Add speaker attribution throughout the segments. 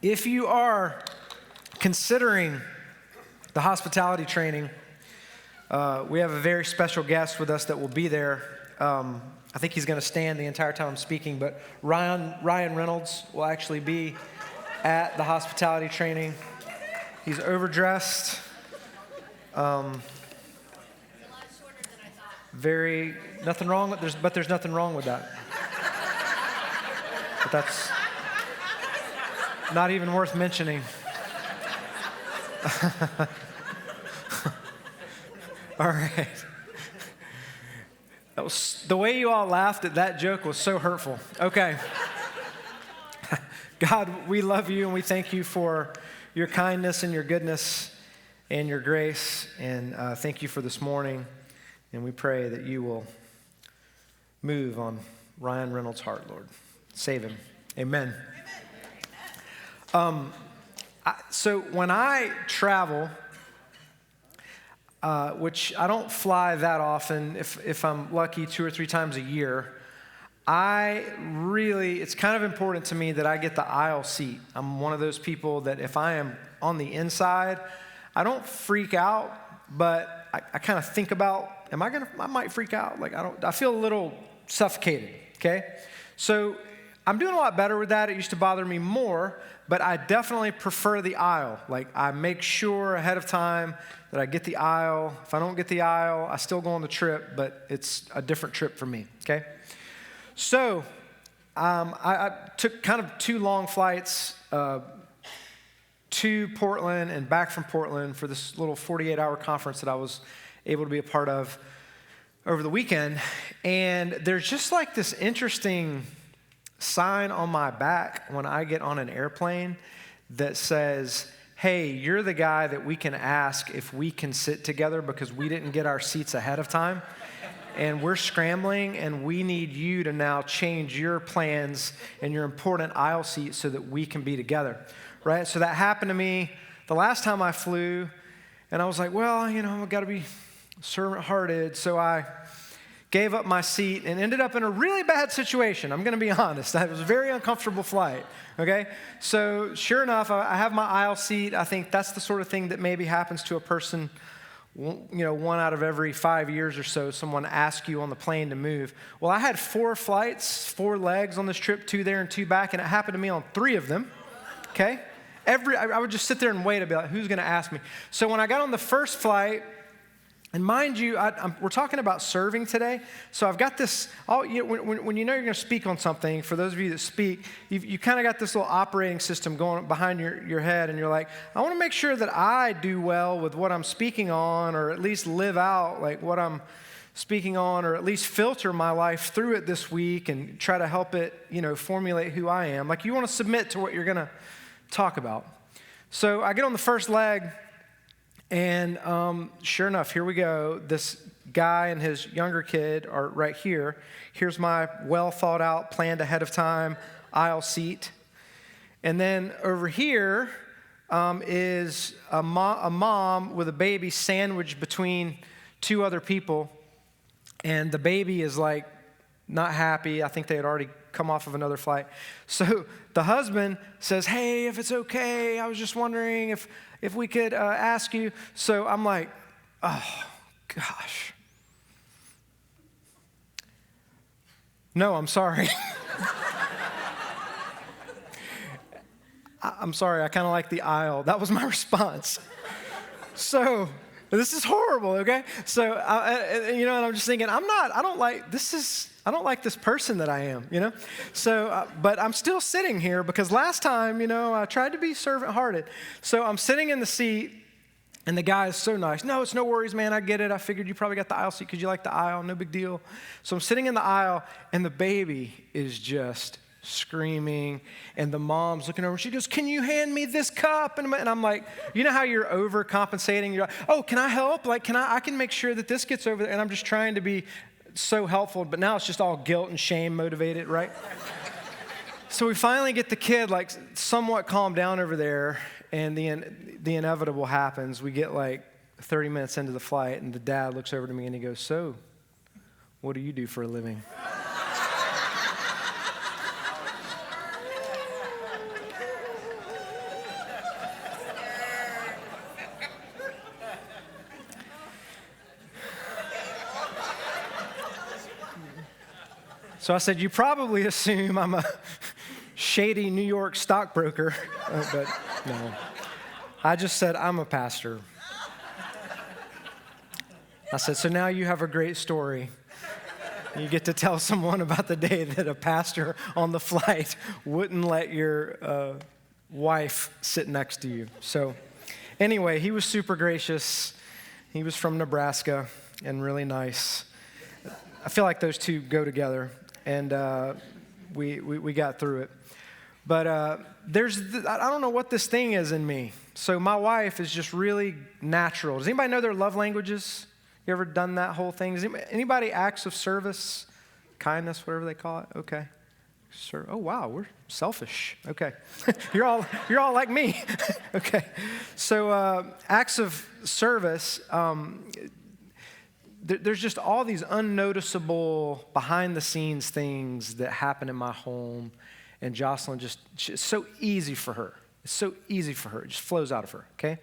Speaker 1: If you are considering the hospitality training, we have a very special guest with us that will be there. I think he's going to stand the entire time I'm speaking, but Ryan Reynolds will actually be at the hospitality training. He's overdressed. Nothing wrong with there's nothing wrong with that. But that's not even worth mentioning. All right. That was the way you all laughed at that joke was so hurtful. Okay. God, we love you and we thank you for your kindness and your goodness and your grace. And thank you for this morning. And we pray that you will move on Ryan Reynolds' heart, Lord. Save him. Amen. So when I travel, which I don't fly that often, if I'm lucky 2 or 3 times a year, it's kind of important to me that I get the aisle seat. I'm one of those people that if I am on the inside, I don't freak out, but I kind of think about, I might freak out. I feel a little suffocated, okay? So I'm doing a lot better with that. It used to bother me more, but I definitely prefer the aisle. I make sure ahead of time that I get the aisle. If I don't get the aisle, I still go on the trip, but it's a different trip for me, okay? So I took kind of 2 long flights to Portland and back from Portland for this little 48-hour conference that I was able to be a part of over the weekend. And there's just this interesting sign on my back when I get on an airplane that says, hey, you're the guy that we can ask if we can sit together because we didn't get our seats ahead of time. And we're scrambling, and we need you to now change your plans and your important aisle seat so that we can be together, right? So that happened to me the last time I flew, and I was like, well, I've got to be servant-hearted. So I gave up my seat and ended up in a really bad situation. I'm going to be honest. That was a very uncomfortable flight, okay? So sure enough, I have my aisle seat. I think that's the sort of thing that maybe happens to a person, 1 out of every 5 years or so, someone asks you on the plane to move. Well, I had 4 flights, 4 legs on this trip, 2 there and 2 back, and it happened to me on 3 of them, okay? I would just sit there and wait and be like, who's going to ask me? So when I got on the first flight, and mind you, we're talking about serving today, so I've got this, when you're going to speak on something, for those of you that speak, you kind of got this little operating system going behind your head, and you're like, I want to make sure that I do well with what I'm speaking on, or at least live out what I'm speaking on, or at least filter my life through it this week and try to help it, formulate who I am. You want to submit to what you're going to talk about. So I get on the first leg, and sure enough, here we go. This guy and his younger kid are right here. Here's my well thought out, planned ahead of time aisle seat. And then over here is a mom with a baby sandwiched between 2 other people. And the baby is not happy. I think they had already come off of another flight. So the husband says, hey, if it's okay, I was just wondering if we could ask you. So I'm like, oh, gosh. No, I'm sorry. I'm sorry, I kind of like the aisle. That was my response. So this is horrible, okay? So, and I'm just thinking, I don't like this person that I am, So, but I'm still sitting here because last time, I tried to be servant-hearted. So I'm sitting in the seat, and the guy is so nice. No, it's no worries, man. I get it. I figured you probably got the aisle seat because you like the aisle. No big deal. So I'm sitting in the aisle, and the baby is just screaming, and the mom's looking over. She goes, can you hand me this cup? And I'm like, you know how you're overcompensating? You're like, oh, can I help? I can make sure that this gets over there. And I'm just trying to be so helpful, but now it's just all guilt and shame motivated, right? So we finally get the kid somewhat calmed down over there, and the inevitable happens. We get 30 minutes into the flight, and the dad looks over to me and he goes, so, what do you do for a living? So I said, you probably assume I'm a shady New York stockbroker, but no. I just said, I'm a pastor. I said, so now you have a great story. You get to tell someone about the day that a pastor on the flight wouldn't let your wife sit next to you. So anyway, he was super gracious. He was from Nebraska and really nice. I feel like those two go together, and we got through it. But I don't know what this thing is in me. So my wife is just really natural. Does anybody know their love languages? You ever done that whole thing? Anybody acts of service, kindness, whatever they call it? Okay. Oh, wow, we're selfish. Okay. You're all like me. Okay. So acts of service, there's just all these unnoticeable behind-the-scenes things that happen in my home, and Jocelyn it's so easy for her. It's so easy for her. It just flows out of her, okay?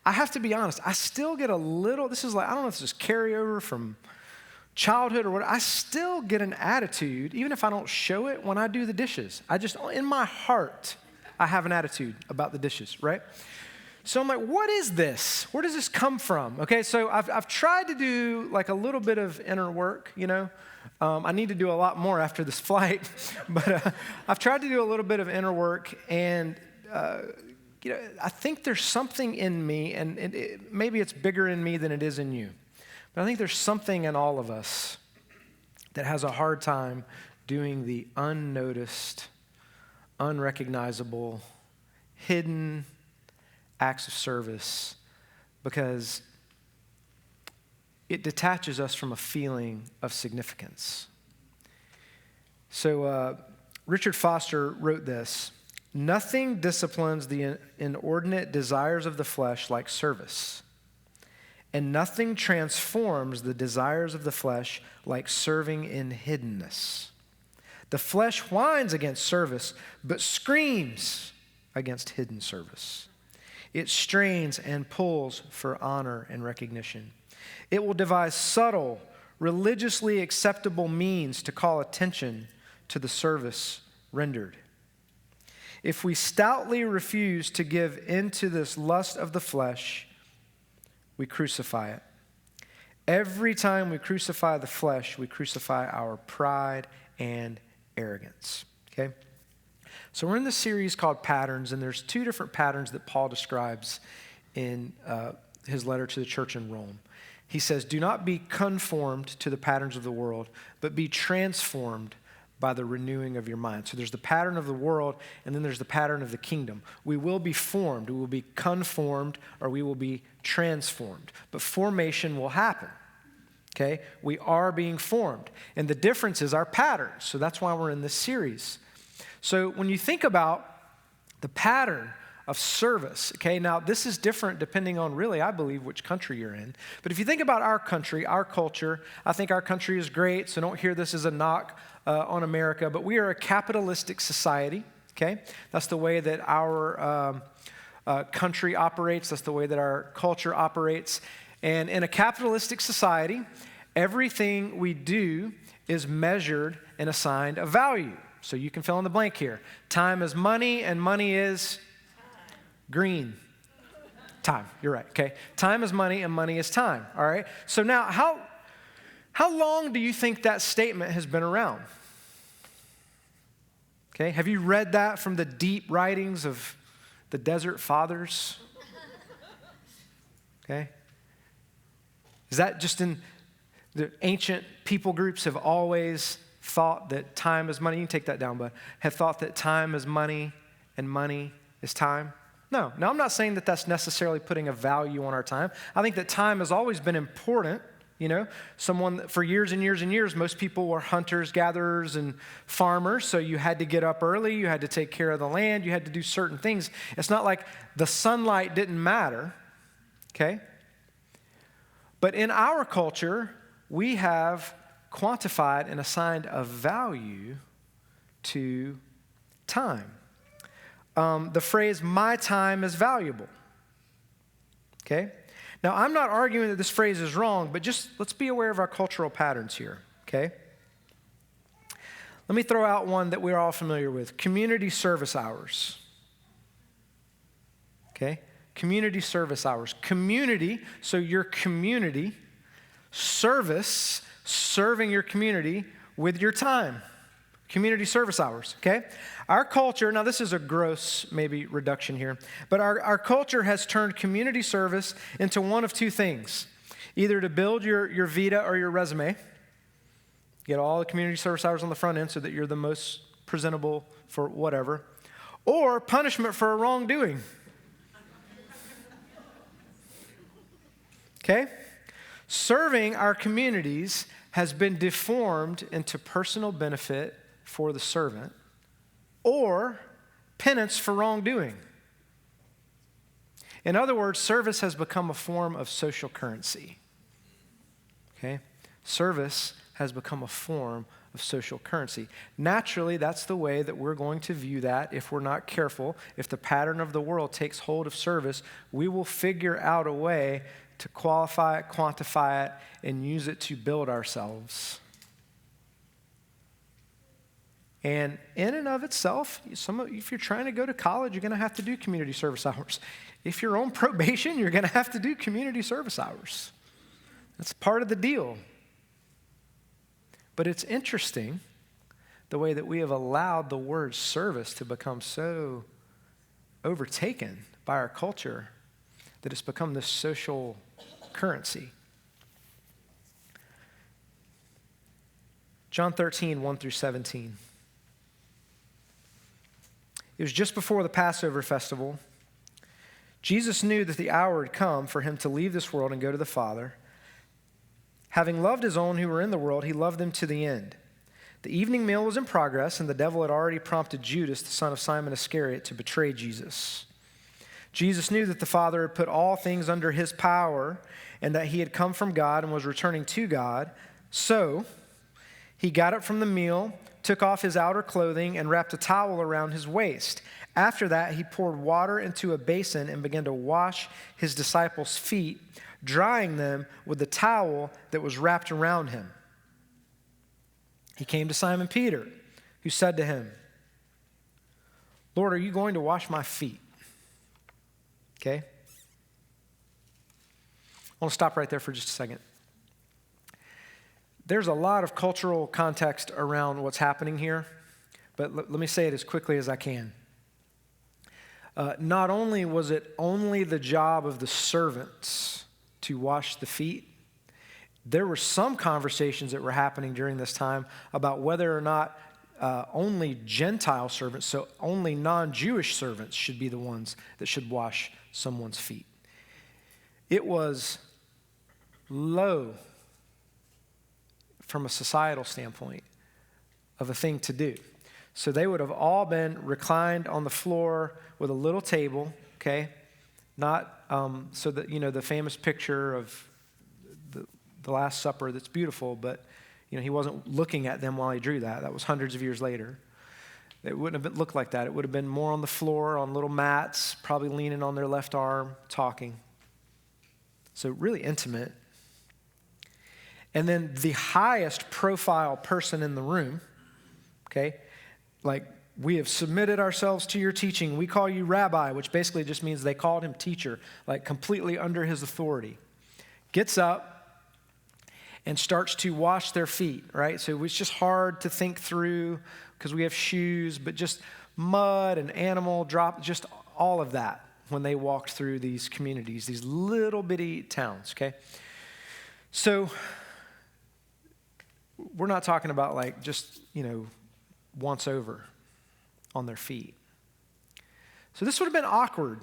Speaker 1: I have to be honest, I still get a little, this is like, I don't know if this is carryover from childhood or what, I still get an attitude, even if I don't show it, when I do the dishes. In my heart, I have an attitude about the dishes, right? So I'm like, what is this? Where does this come from? Okay, so I've tried to do like a little bit of inner work, you know. I need to do a lot more after this flight, but I've tried to do a little bit of inner work, and I think there's something in me, and maybe it's bigger in me than it is in you, but I think there's something in all of us that has a hard time doing the unnoticed, unrecognizable, hidden acts of service, because it detaches us from a feeling of significance. So Richard Foster wrote this: nothing disciplines the inordinate desires of the flesh like service, and nothing transforms the desires of the flesh like serving in hiddenness. The flesh whines against service, but screams against hidden service. It strains and pulls for honor and recognition. It will devise subtle, religiously acceptable means to call attention to the service rendered. If we stoutly refuse to give into this lust of the flesh, we crucify it. Every time we crucify the flesh, we crucify our pride and arrogance. Okay? So we're in this series called Patterns, and there's two different patterns that Paul describes in his letter to the church in Rome. He says, do not be conformed to the patterns of the world, but be transformed by the renewing of your mind. So there's the pattern of the world, and then there's the pattern of the kingdom. We will be formed, we will be conformed, or we will be transformed. But formation will happen, okay? We are being formed. And the difference is our patterns. So that's why we're in this series. So when you think about the pattern of service, okay, now this is different depending on really, I believe, which country you're in. But if you think about our country, our culture, I think our country is great, so don't hear this as a knock on America, but we are a capitalistic society, okay? That's the way that our country operates. That's the way that our culture operates. And in a capitalistic society, everything we do is measured and assigned a value. So you can fill in the blank here. Time is money, and money is green. Time, you're right, okay? Time is money, and money is time, all right? So now, how long do you think that statement has been around? Okay, have you read that from the deep writings of the Desert Fathers? Okay? Is that just in the ancient people groups have always thought that time is money? You can take that down, but have thought that time is money and money is time? No. Now, I'm not saying that that's necessarily putting a value on our time. I think that time has always been important. You know, for years and years and years, most people were hunters, gatherers, and farmers. So you had to get up early. You had to take care of the land. You had to do certain things. It's not like the sunlight didn't matter, okay? But in our culture, we have quantified and assigned a value to time. The phrase, my time is valuable, okay? Now, I'm not arguing that this phrase is wrong, but just let's be aware of our cultural patterns here, okay? Let me throw out one that we're all familiar with, community service hours. Okay? Community service hours. Community, so your community, service, serving your community with your time. Community service hours, okay? Our culture, now this is a gross maybe reduction here, but our culture has turned community service into one of two things. Either to build your vita or your resume, get all the community service hours on the front end so that you're the most presentable for whatever, or punishment for a wrongdoing. Okay? Serving our communities has been deformed into personal benefit for the servant or penance for wrongdoing. In other words, service has become a form of social currency. Okay? Service has become a form of social currency. Naturally, that's the way that we're going to view that if we're not careful. If the pattern of the world takes hold of service, we will figure out a way to qualify it, quantify it, and use it to build ourselves. And in and of itself, if you're trying to go to college, you're going to have to do community service hours. If you're on probation, you're going to have to do community service hours. That's part of the deal. But it's interesting the way that we have allowed the word service to become so overtaken by our culture that it's become this social currency. John 13, 1 through 17. It was just before the Passover festival. Jesus knew that the hour had come for him to leave this world and go to the Father. Having loved his own who were in the world, he loved them to the end. The evening meal was in progress, and the devil had already prompted Judas, the son of Simon Iscariot, to betray Jesus. Jesus knew that the Father had put all things under his power and that he had come from God and was returning to God. So he got up from the meal, took off his outer clothing, and wrapped a towel around his waist. After that, he poured water into a basin and began to wash his disciples' feet, drying them with the towel that was wrapped around him. He came to Simon Peter, who said to him, "Lord, are you going to wash my feet?" Okay? I want to stop right there for just a second. There's a lot of cultural context around what's happening here, but let me say it as quickly as I can. Not only was it only the job of the servants to wash the feet, there were some conversations that were happening during this time about whether or not only Gentile servants, so only non-Jewish servants, should be the ones that should wash someone's feet. It was low from a societal standpoint of a thing to do. So they would have all been reclined on the floor with a little table, okay? Not so that, the famous picture of the Last Supper that's beautiful, but, he wasn't looking at them while he drew that. That was hundreds of years later. It wouldn't have looked like that. It would have been more on the floor, on little mats, probably leaning on their left arm, talking. So really intimate. And then the highest profile person in the room, okay, like, we have submitted ourselves to your teaching. We call you rabbi, which basically just means they called him teacher, like completely under his authority. Gets up and starts to wash their feet, right? So it's just hard to think through because we have shoes, but just mud and animal drop, just all of that when they walked through these communities, these little bitty towns, okay? So we're not talking about like just, once over on their feet. So this would have been awkward,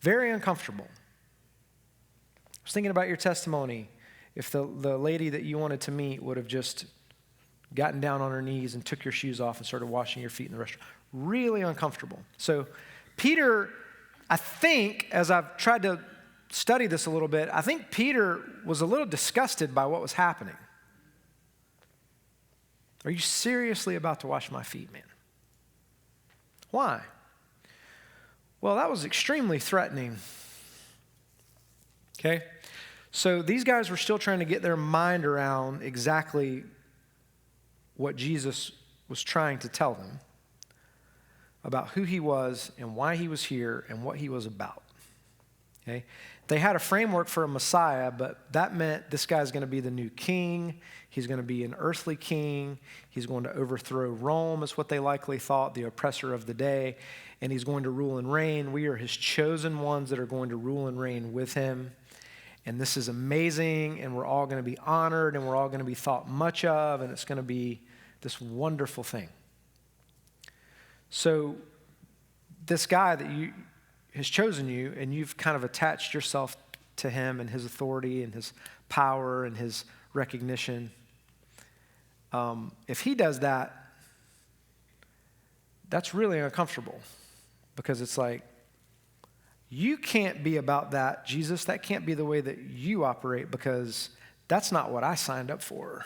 Speaker 1: very uncomfortable. I was thinking about your testimony if the lady that you wanted to meet would have just gotten down on her knees and took your shoes off and started washing your feet in the restaurant. Really uncomfortable. So Peter, I think, as I've tried to study this a little bit, I think Peter was a little disgusted by what was happening. Are you seriously about to wash my feet, man? Why? Well, that was extremely threatening. Okay? So these guys were still trying to get their mind around exactly what Jesus was trying to tell them about who he was and why he was here and what he was about. Okay? They had a framework for a Messiah, but that meant this guy's going to be the new king. He's going to be an earthly king. He's going to overthrow Rome, is what they likely thought, the oppressor of the day. And he's going to rule and reign. We are his chosen ones that are going to rule and reign with him. And this is amazing, and we're all going to be honored, and we're all going to be thought much of, and it's going to be this wonderful thing. So this guy that has chosen you, and you've kind of attached yourself to him and his authority and his power and his recognition. If he does that, that's really uncomfortable, because it's like, you can't be about that, Jesus. That can't be the way that you operate, because that's not what I signed up for.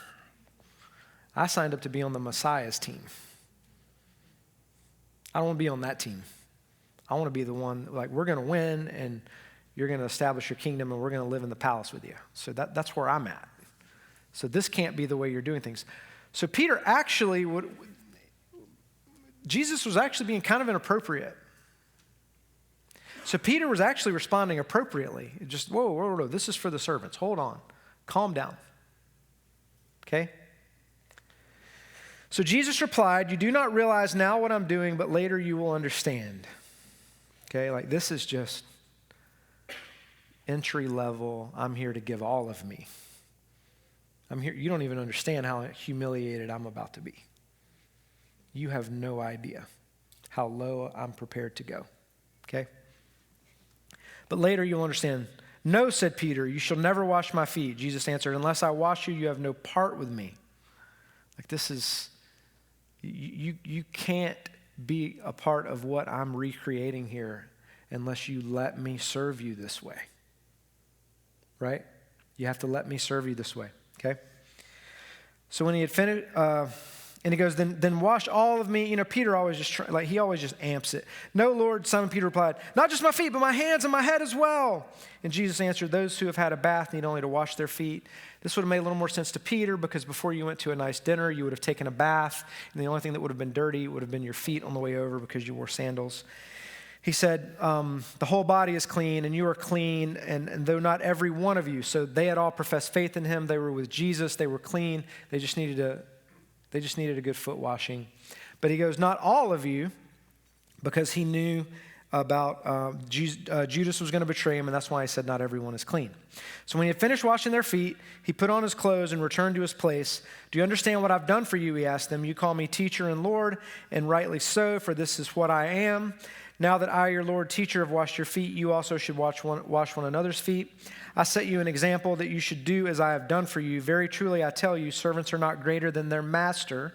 Speaker 1: I signed up to be on the Messiah's team. I don't want to be on that team. I want to be the one, like, we're going to win, and you're going to establish your kingdom, and we're going to live in the palace with you. So that's where I'm at. So this can't be the way you're doing things. So Peter actually Jesus was actually being kind of inappropriate. So Peter was actually responding appropriately. Just, whoa, this is for the servants. Hold on. Calm down. Okay? So Jesus replied, "You do not realize now what I'm doing, but later you will understand." Okay, like, this is just entry level. I'm here to give all of me. I'm here. You don't even understand how humiliated I'm about to be. You have no idea how low I'm prepared to go. Okay? But later you'll understand. "No," said Peter, "you shall never wash my feet." Jesus answered, "Unless I wash you, you have no part with me." Like, this is, you can't be a part of what I'm recreating here unless you let me serve you this way. Right? You have to let me serve you this way. Okay? So when he had finished, and he goes, then wash all of me. You know, Peter always he always just amps it. "No, Lord," Simon Peter replied, "not just my feet, but my hands and my head as well." And Jesus answered, "Those who have had a bath need only to wash their feet." This would have made a little more sense to Peter, because before you went to a nice dinner, you would have taken a bath, and the only thing that would have been dirty would have been your feet on the way over, because you wore sandals. He said, "The whole body is clean, and you are clean, and though not every one of you." So they had all professed faith in him. They were with Jesus. They were clean. They just needed a good foot washing. But he goes, "Not all of you," because he knew about Judas was going to betray him, and that's why he said not everyone is clean. So when he had finished washing their feet, he put on his clothes and returned to his place. "Do you understand what I've done for you?" he asked them. "You call me teacher and Lord, and rightly so, for this is what I am. Now that I, your Lord, teacher, have washed your feet, you also should wash one another's feet. I set you an example that you should do as I have done for you. Very truly, I tell you, servants are not greater than their master,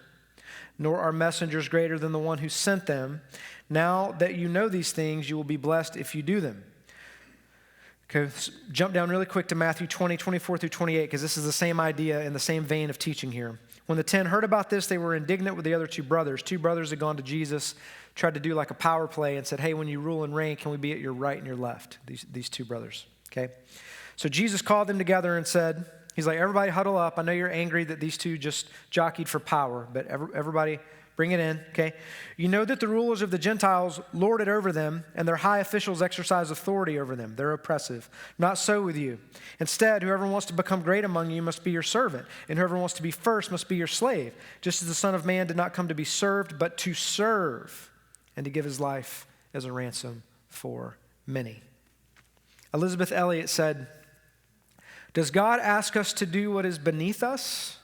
Speaker 1: nor are messengers greater than the one who sent them. Now that you know these things, you will be blessed if you do them." Okay, jump down really quick to Matthew 20, 24 through 28, because this is the same idea in the same vein of teaching here. "When the 10 heard about this, they were indignant with the other two brothers. Two brothers had gone to Jesus, tried to do like a power play, and said, 'Hey, when you rule and reign, can we be at your right and your left?'" These two brothers, okay? So Jesus called them together and said, he's like, "Everybody huddle up. I know you're angry that these two just jockeyed for power, but everybody bring it in, okay? You know that the rulers of the Gentiles lord it over them, and their high officials exercise authority over them. They're oppressive. Not so with you. Instead, whoever wants to become great among you must be your servant, and whoever wants to be first must be your slave, just as the Son of Man did not come to be served, but to serve, and to give his life as a ransom for many." Elizabeth Elliot said, "Does God ask us to do what is beneath us?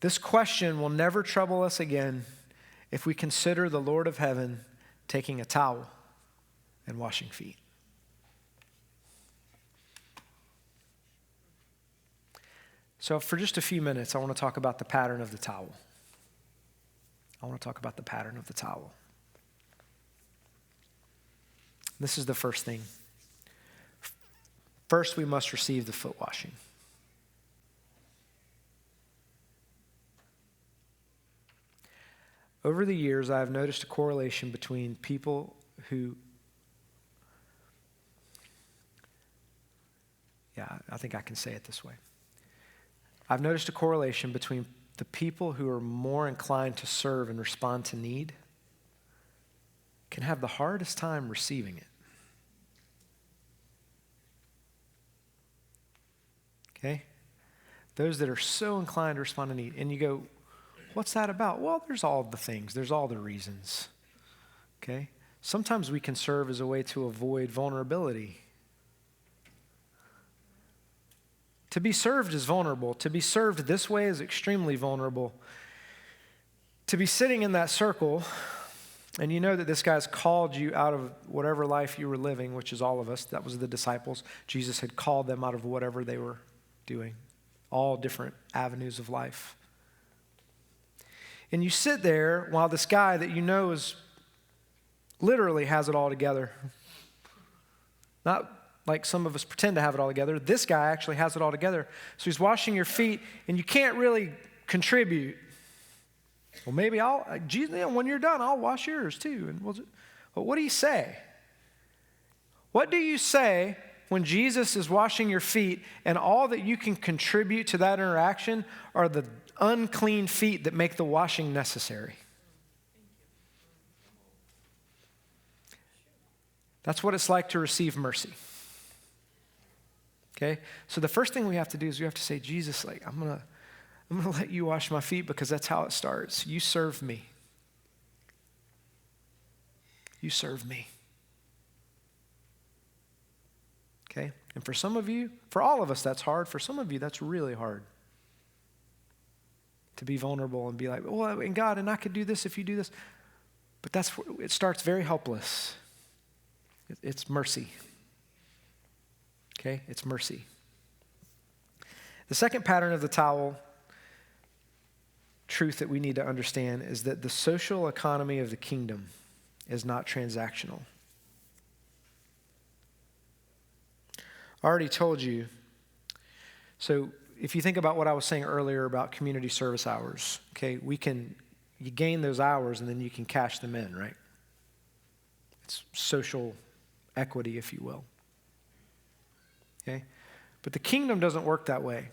Speaker 1: This question will never trouble us again if we consider the Lord of heaven taking a towel and washing feet." So for just a few minutes, I want to talk about the pattern of the towel. This is the first thing. First, we must receive the foot washing. Over the years, I have noticed a correlation between people who, I think I can say it this way. I've noticed a correlation between the people who are more inclined to serve and respond to need can have the hardest time receiving it. Okay? Those that are so inclined to respond to need. And you go, what's that about? Well, there's all the things. There's all the reasons. Okay? Sometimes we can serve as a way to avoid vulnerability. To be served is vulnerable. To be served this way is extremely vulnerable. To be sitting in that circle, and you know that this guy's called you out of whatever life you were living, which is all of us. That was the disciples. Jesus had called them out of whatever they were doing. All different avenues of life. And you sit there while this guy that you know is literally has it all together. Not like some of us pretend to have it all together. This guy actually has it all together. So he's washing your feet, and you can't really contribute. Well, maybe when you're done, I'll wash yours too. And but what do you say? What do you say when Jesus is washing your feet and all that you can contribute to that interaction are the unclean feet that make the washing necessary? That's what it's like to receive mercy. Okay? So the first thing we have to do is we have to say, Jesus, I'm gonna let you wash my feet because that's how it starts. You serve me. You serve me. Okay? And for some of you, for all of us, that's hard. For some of you, that's really hard. To be vulnerable and be like, well, and God, and I could do this if you do this. But it starts very helpless. It's mercy. Okay? It's mercy. The second pattern of the towel truth that we need to understand is that the social economy of the kingdom is not transactional. I already told you. So if you think about what I was saying earlier about community service hours, okay, you gain those hours and then you can cash them in, right? It's social equity, if you will. Okay? But the kingdom doesn't work that way.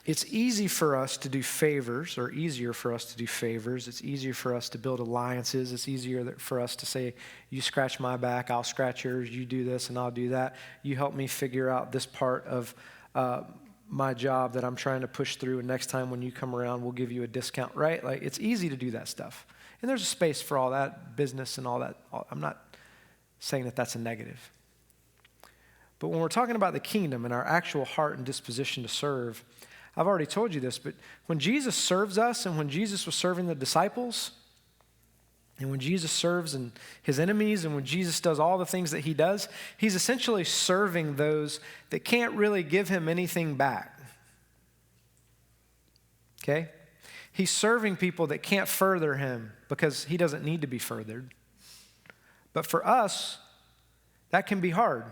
Speaker 1: It's easy for us to do favors, or easier for us to do favors. It's easier for us to build alliances. It's easier for us to say, you scratch my back, I'll scratch yours, you do this and I'll do that. You help me figure out this part of my job that I'm trying to push through, and next time when you come around, we'll give you a discount, right? Like, it's easy to do that stuff. And there's a space for all that business and all that. I'm not saying that that's a negative. But when we're talking about the kingdom and our actual heart and disposition to serve, I've already told you this, but when Jesus serves us and when Jesus was serving the disciples and when Jesus serves and his enemies and when Jesus does all the things that he does, he's essentially serving those that can't really give him anything back. Okay? He's serving people that can't further him because he doesn't need to be furthered. But for us, that can be hard.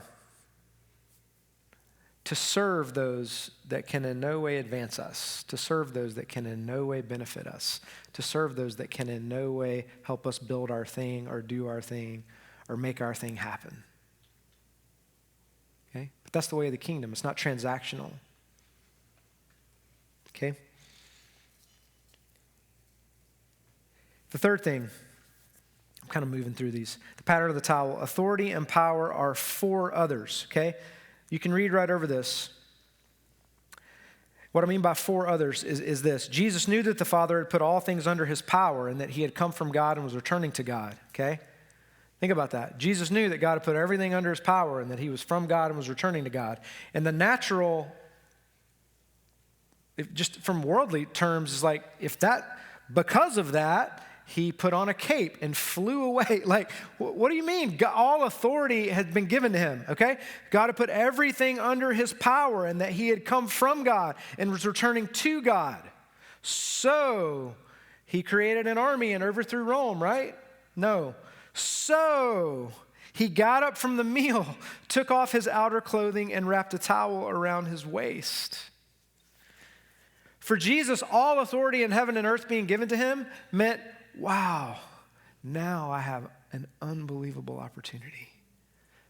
Speaker 1: To serve those that can in no way advance us, to serve those that can in no way benefit us, to serve those that can in no way help us build our thing or do our thing or make our thing happen. Okay? But that's the way of the kingdom. It's not transactional. Okay? The third thing, I'm kind of moving through these. The pattern of the towel. Authority and power are for others. Okay? You can read right over this. What I mean by for others is this. Jesus knew that the Father had put all things under his power and that he had come from God and was returning to God, okay? Think about that. Jesus knew that God had put everything under his power and that he was from God and was returning to God. And the natural, just from worldly terms, is like, because of that, he put on a cape and flew away. Like, what do you mean? All authority had been given to him, okay? God had put everything under his power and that he had come from God and was returning to God. So he created an army and overthrew Rome, right? No. So he got up from the meal, took off his outer clothing and wrapped a towel around his waist. For Jesus, all authority in heaven and earth being given to him meant, wow, now I have an unbelievable opportunity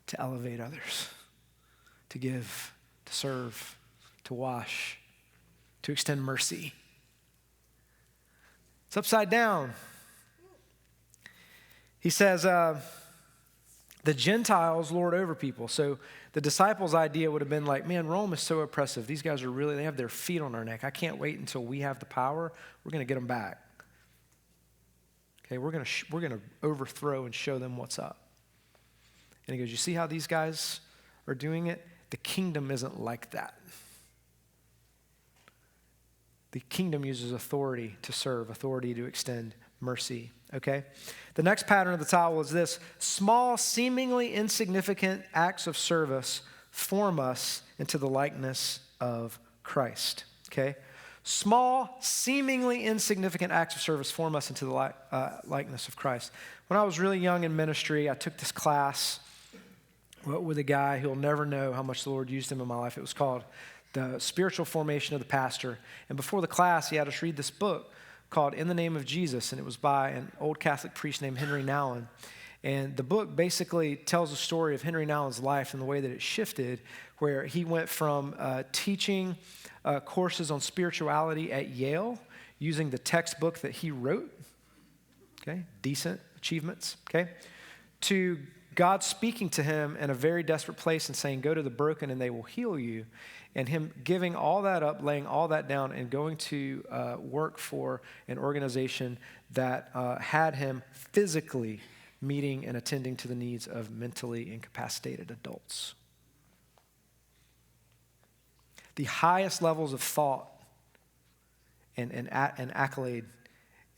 Speaker 1: to elevate others, to give, to serve, to wash, to extend mercy. It's upside down. He says, the Gentiles lord over people. So the disciples' idea would have been like, man, Rome is so oppressive. These guys are really, they have their feet on our neck. I can't wait until we have the power. We're going to get them back. Okay, we're going to overthrow and show them what's up. And he goes, you see how these guys are doing it? The kingdom isn't like that. The kingdom uses authority to serve, authority to extend mercy, okay? The next pattern of the towel is this: small, seemingly insignificant acts of service form us into the likeness of Christ, okay? Small, seemingly insignificant acts of service form us into the likeness of Christ. When I was really young in ministry, I took this class with a guy who'll never know how much the Lord used him in my life. It was called The Spiritual Formation of the Pastor. And before the class, he had us read this book called In the Name of Jesus, and it was by an old Catholic priest named Henry Nouwen. And the book basically tells the story of Henry Nouwen's life and the way that it shifted, where he went from teaching courses on spirituality at Yale using the textbook that he wrote, okay, decent achievements, okay, to God speaking to him in a very desperate place and saying, go to the broken and they will heal you. And him giving all that up, laying all that down, and going to work for an organization that had him physically meeting and attending to the needs of mentally incapacitated adults. The highest levels of thought and accolade.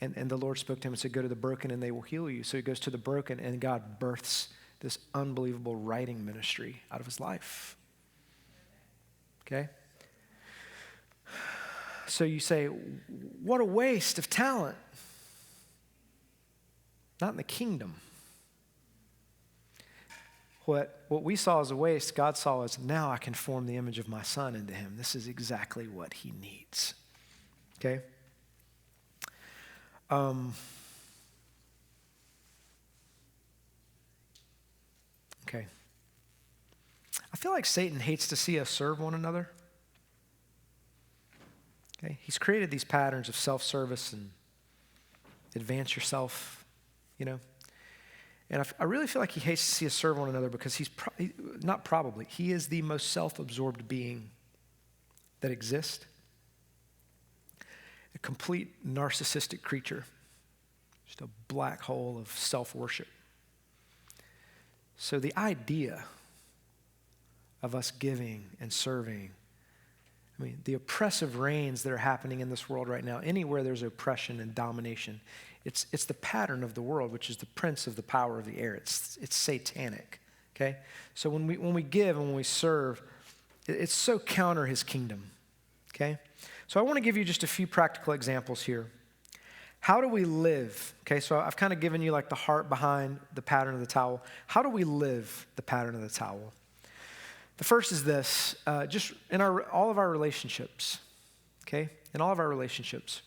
Speaker 1: And the Lord spoke to him and said, go to the broken and they will heal you. So he goes to the broken, and God births this unbelievable writing ministry out of his life. Okay? So you say, what a waste of talent. Not in the kingdom. What we saw as a waste, God saw as, now I can form the image of my son into him. This is exactly what he needs. Okay? Okay. I feel like Satan hates to see us serve one another. Okay? He's created these patterns of self-service and advance yourself, you know. And I really feel like he hates to see us serve one another because he is the most self-absorbed being that exists. A complete narcissistic creature. Just a black hole of self-worship. So the idea of us giving and serving, I mean, the oppressive reigns that are happening in this world right now, anywhere there's oppression and domination, it's the pattern of the world, which is the prince of the power of the air. It's satanic, okay? So when we give and when we serve, it's so counter his kingdom, okay? So I want to give you just a few practical examples here. How do we live? Okay, so I've kind of given you like the heart behind the pattern of the towel. How do we live the pattern of the towel? The first is this, just in all of our relationships, okay? In all of our relationships.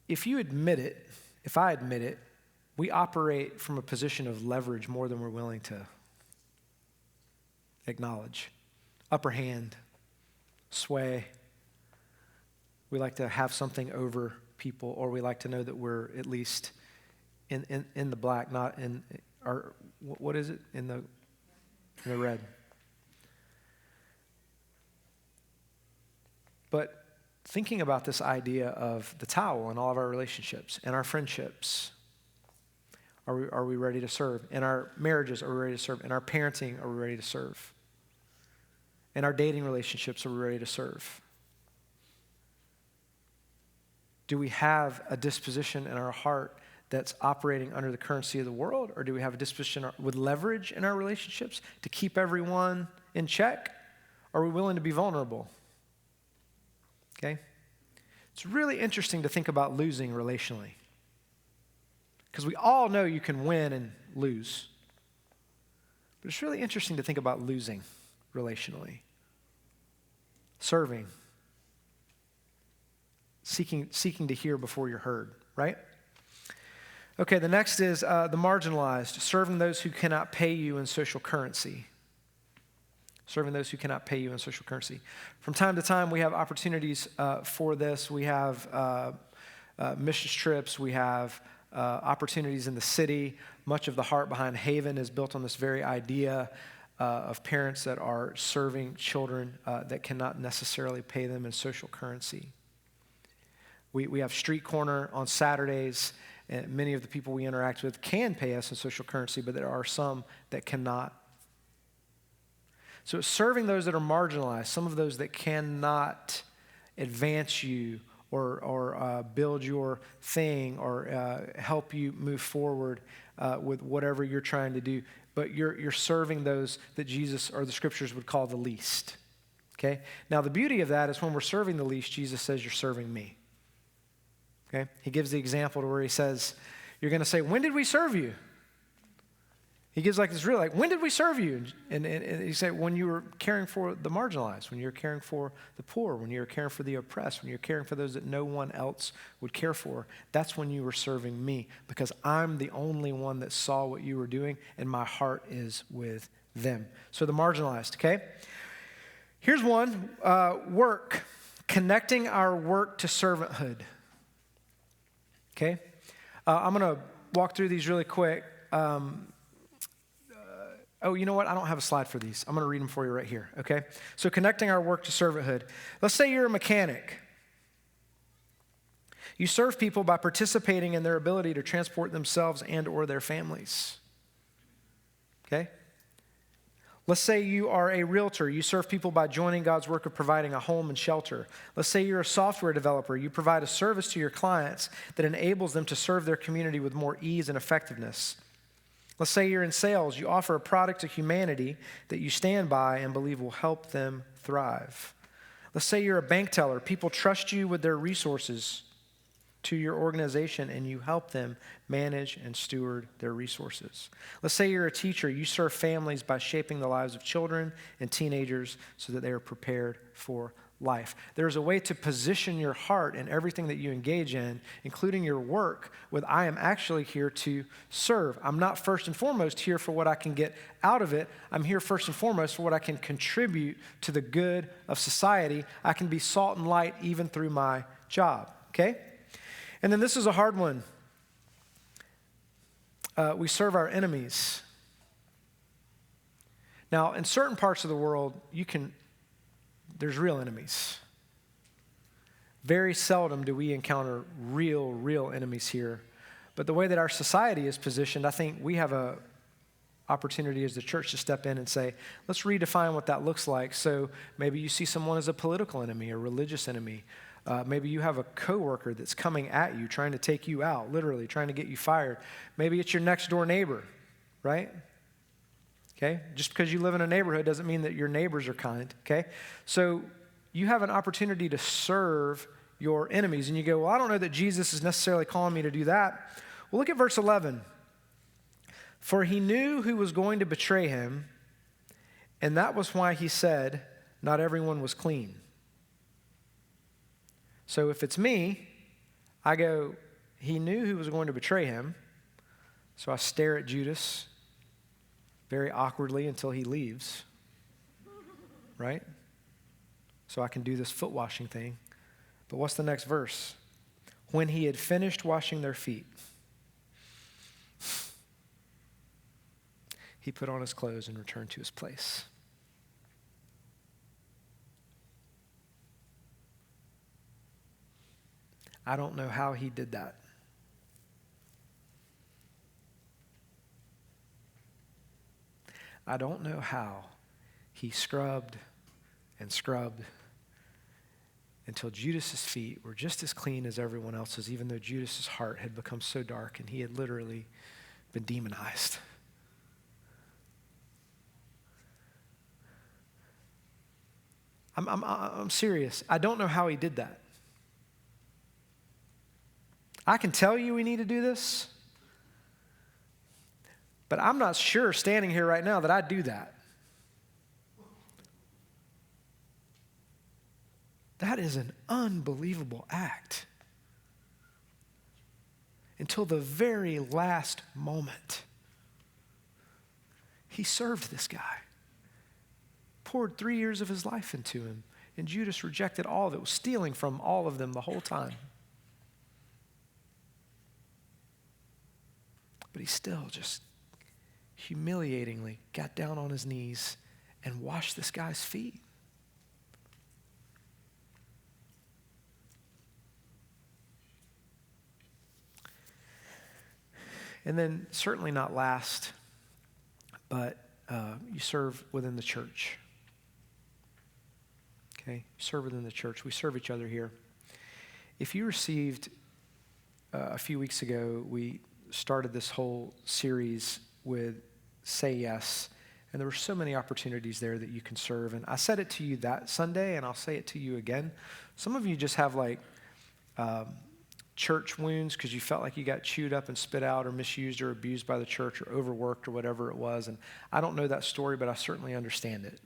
Speaker 1: If you admit it, if I admit it, we operate from a position of leverage more than we're willing to acknowledge. Upper hand, sway. We like to have something over people, or we like to know that we're at least in the black, not in our, what is it? In the red. But thinking about this idea of the towel in all of our relationships and our friendships, are we ready to serve? In our marriages, are we ready to serve? In our parenting, are we ready to serve? In our dating relationships, are we ready to serve? Do we have a disposition in our heart that's operating under the currency of the world, or do we have a disposition with leverage in our relationships to keep everyone in check? Are we willing to be vulnerable? Okay? It's really interesting to think about losing relationally, because we all know you can win and lose. But it's really interesting to think about losing relationally. Serving. Seeking to hear before you're heard, right? Okay, the next is the marginalized, serving those who cannot pay you in social currency. Serving those who cannot pay you in social currency. From time to time, we have opportunities for this. We have missions trips. We have opportunities in the city. Much of the heart behind Haven is built on this very idea of parents that are serving children that cannot necessarily pay them in social currency. We have Street Corner on Saturdays, and many of the people we interact with can pay us in social currency, but there are some that cannot. So it's serving those that are marginalized, some of those that cannot advance you or build your thing or help you move forward with whatever you're trying to do. But you're serving those that Jesus or the scriptures would call the least. Okay? Now the beauty of that is when we're serving the least, Jesus says, you're serving me. Okay? He gives the example to where he says, you're going to say, when did we serve you? He gives like this real, like, when did we serve you? And he said, when you were caring for the marginalized, when you were caring for the poor, when you were caring for the oppressed, when you were caring for those that no one else would care for, that's when you were serving me, because I'm the only one that saw what you were doing, and my heart is with them. So the marginalized, okay? Here's one, work, connecting our work to servanthood. Okay? I'm going to walk through these really quick. Oh, you know what? I don't have a slide for these. I'm going to read them for you right here, okay? So connecting our work to servanthood. Let's say you're a mechanic. You serve people by participating in their ability to transport themselves and or their families, okay? Let's say you are a realtor. You serve people by joining God's work of providing a home and shelter. Let's say you're a software developer. You provide a service to your clients that enables them to serve their community with more ease and effectiveness. Let's say you're in sales. You offer a product to humanity that you stand by and believe will help them thrive. Let's say you're a bank teller. People trust you with their resources to your organization, and you help them manage and steward their resources. Let's say you're a teacher. You serve families by shaping the lives of children and teenagers so that they are prepared for life. There's a way to position your heart in everything that you engage in, including your work, with I am actually here to serve. I'm not first and foremost here for what I can get out of it. I'm here first and foremost for what I can contribute to the good of society. I can be salt and light even through my job, okay? And then this is a hard one. We serve our enemies. Now, in certain parts of the world, there's real enemies. Very seldom do we encounter real enemies here. But the way that our society is positioned, I think we have a opportunity as the church to step in and say, let's redefine what that looks like. So maybe you see someone as a political enemy or religious enemy. Maybe you have a coworker that's coming at you, trying to take you out, literally trying to get you fired. Maybe it's your next door neighbor, right? Okay? Just because you live in a neighborhood doesn't mean that your neighbors are kind, okay? So you have an opportunity to serve your enemies. And you go, well, I don't know that Jesus is necessarily calling me to do that. Well, look at verse 11. For he knew who was going to betray him, and that was why he said, not everyone was clean. So if it's me, I go, he knew who was going to betray him. So I stare at Judas very awkwardly until he leaves, right? So I can do this foot washing thing. But what's the next verse? When he had finished washing their feet, he put on his clothes and returned to his place. I don't know how he did that. I don't know how he scrubbed and scrubbed until Judas's feet were just as clean as everyone else's, even though Judas's heart had become so dark and he had literally been demonized. I'm serious. I don't know how he did that. I can tell you we need to do this, but I'm not sure standing here right now that I do that. That is an unbelievable act. until the very last moment. He served this guy, poured 3 years of his life into him, and Judas rejected all of it, was stealing from all of them the whole time. But he still just humiliatingly got down on his knees and washed this guy's feet. And then, certainly not last, but you serve within the church. Okay? Serve within the church. We serve each other here. If you received, a few weeks ago, we started this whole series with Say Yes. And there were so many opportunities there that you can serve. And I said it to you that Sunday, and I'll say it to you again. Some of you just have church wounds because you felt like you got chewed up and spit out or misused or abused by the church or overworked or whatever it was. And I don't know that story, but I certainly understand it.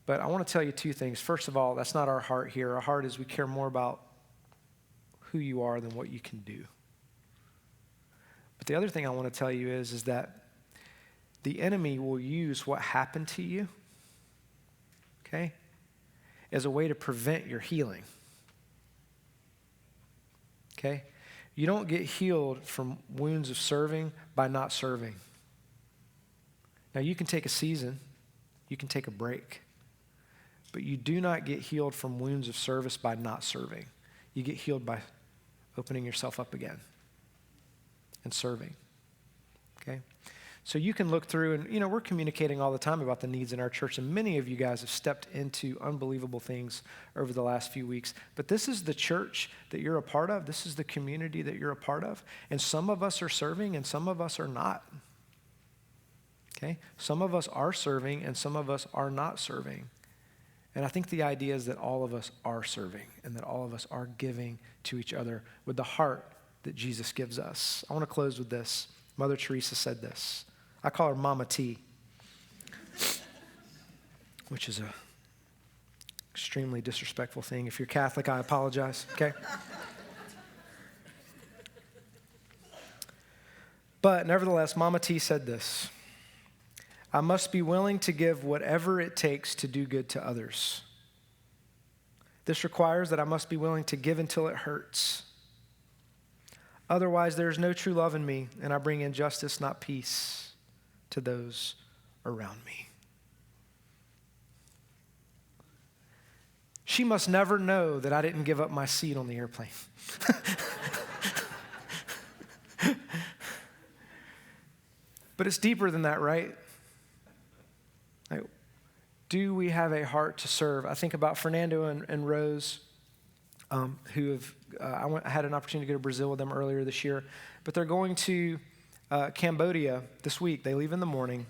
Speaker 1: But I want to tell you two things. First of all, that's not our heart here. Our heart is we care more about who you are than what you can do. But the other thing I want to tell you is that the enemy will use what happened to you, okay, as a way to prevent your healing. Okay? You don't get healed from wounds of serving by not serving. Now, you can take a season, you can take a break, but you do not get healed from wounds of service by not serving. You get healed by opening yourself up again and serving. Okay? So you can look through, and we're communicating all the time about the needs in our church, and many of you guys have stepped into unbelievable things over the last few weeks. But this is the church that you're a part of. This is the community that you're a part of. And some of us are serving and some of us are not. Okay? Some of us are serving and some of us are not serving. And I think the idea is that all of us are serving and that all of us are giving to each other with the heart that Jesus gives us. I want to close with this. Mother Teresa said this. I call her Mama T, which is a extremely disrespectful thing. If you're Catholic, I apologize, okay? But nevertheless, Mama T said this. I must be willing to give whatever it takes to do good to others. This requires that I must be willing to give until it hurts. Otherwise, there is no true love in me, and I bring injustice, not peace, to those around me. She must never know that I didn't give up my seat on the airplane. But it's deeper than that, right? Like, do we have a heart to serve? I think about Fernando and Rose, who have, I had an opportunity to go to Brazil with them earlier this year, but they're going to Cambodia this week. They leave in the morning,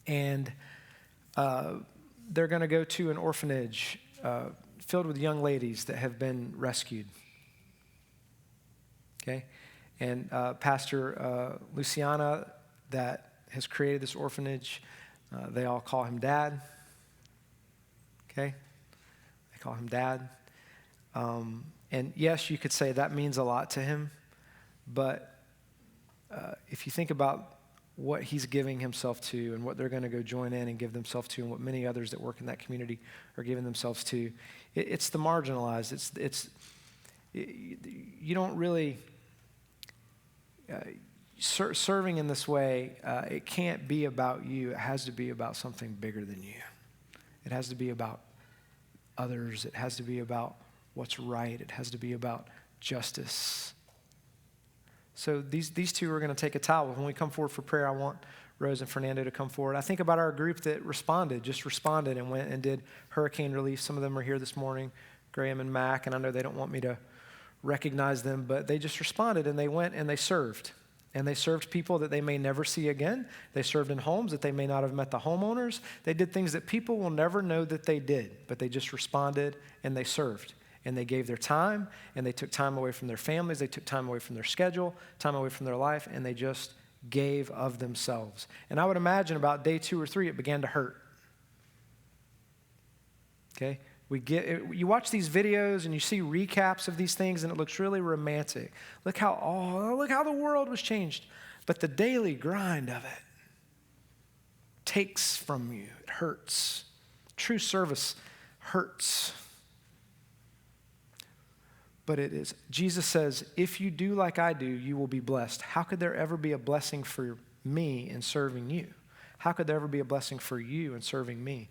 Speaker 1: and they're going to go to an orphanage filled with young ladies that have been rescued. Okay? And Pastor Luciana, that has created this orphanage, they all call him Dad. Okay? They call him Dad. And yes, you could say that means a lot to him, but if you think about what he's giving himself to and what they're going to go join in and give themselves to and what many others that work in that community are giving themselves to, it's the marginalized. You don't really, serving in this way, it can't be about you. It has to be about something bigger than you. It has to be about others. It has to be about what's right. It has to be about justice. So these two are going to take a towel. When we come forward for prayer, I want Rose and Fernando to come forward. I think about our group that just responded and went and did hurricane relief. Some of them are here this morning, Graham and Mac, and I know they don't want me to recognize them, but they just responded and they went and they served. And they served people that they may never see again. They served in homes that they may not have met the homeowners. They did things that people will never know that they did, but they just responded and they served. And they gave their time, and they took time away from their families, they took time away from their schedule, time away from their life, and they just gave of themselves. And I would imagine about day 2 or 3, it began to hurt. Okay? You watch these videos and you see recaps of these things and it looks really romantic. Look how the world was changed. But the daily grind of it takes from you. It hurts. True service hurts. But it is. Jesus says, if you do like I do, you will be blessed. How could there ever be a blessing for me in serving you? How could there ever be a blessing for you in serving me?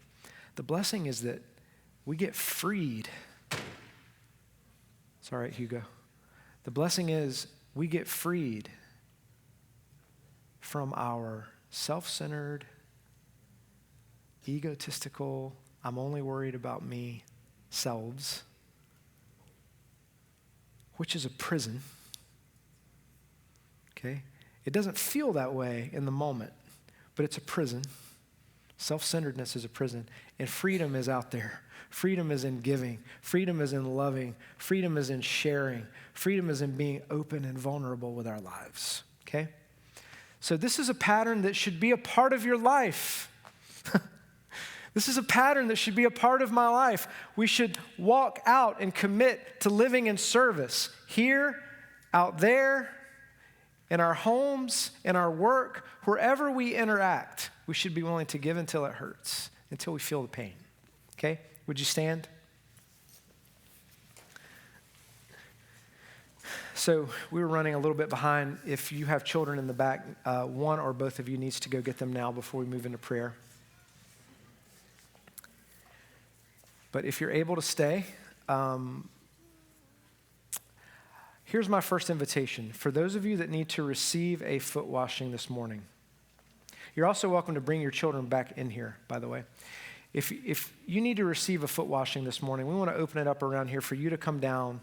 Speaker 1: The blessing is that we get freed. It's all right, Hugo. The blessing is we get freed from our self-centered, egotistical, I'm only worried about me selves, which is a prison. Okay? It doesn't feel that way in the moment, but it's a prison. Self-centeredness is a prison, and freedom is out there. Freedom is in giving. Freedom is in loving. Freedom is in sharing. Freedom is in being open and vulnerable with our lives, okay? So this is a pattern that should be a part of your life. This is a pattern that should be a part of my life. We should walk out and commit to living in service here, out there, in our homes, in our work, wherever we interact. We should be willing to give until it hurts, until we feel the pain, okay? Would you stand? So we were running a little bit behind. If you have children in the back, one or both of you needs to go get them now before we move into prayer. But if you're able to stay, here's my first invitation. For those of you that need to receive a foot washing this morning, you're also welcome to bring your children back in here, by the way. If you need to receive a foot washing this morning, we want to open it up around here for you to come down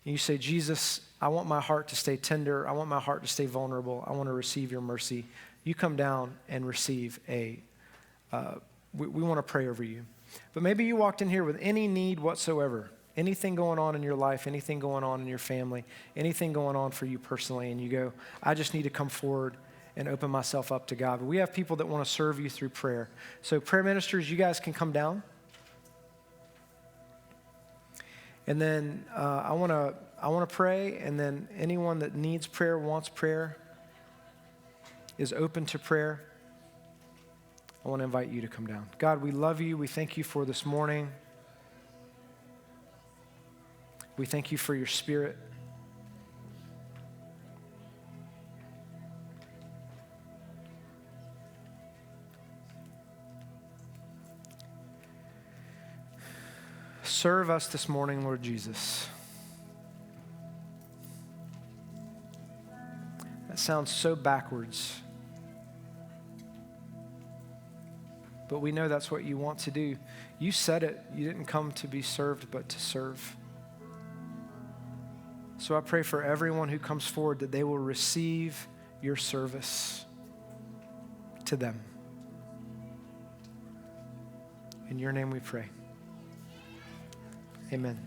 Speaker 1: and you say, Jesus, I want my heart to stay tender. I want my heart to stay vulnerable. I want to receive your mercy. You come down and receive we want to pray over you. But maybe you walked in here with any need whatsoever, anything going on in your life, anything going on in your family, anything going on for you personally, and you go, I just need to come forward and open myself up to God. But we have people that want to serve you through prayer. So prayer ministers, you guys can come down. And then I want to pray, and then anyone that needs prayer, wants prayer, is open to prayer. I want to invite you to come down. God, we love you. We thank you for this morning. We thank you for your Spirit. Serve us this morning, Lord Jesus. That sounds so backwards. But we know that's what you want to do. You said it. You didn't come to be served, but to serve. So I pray for everyone who comes forward that they will receive your service to them. In your name we pray. Amen.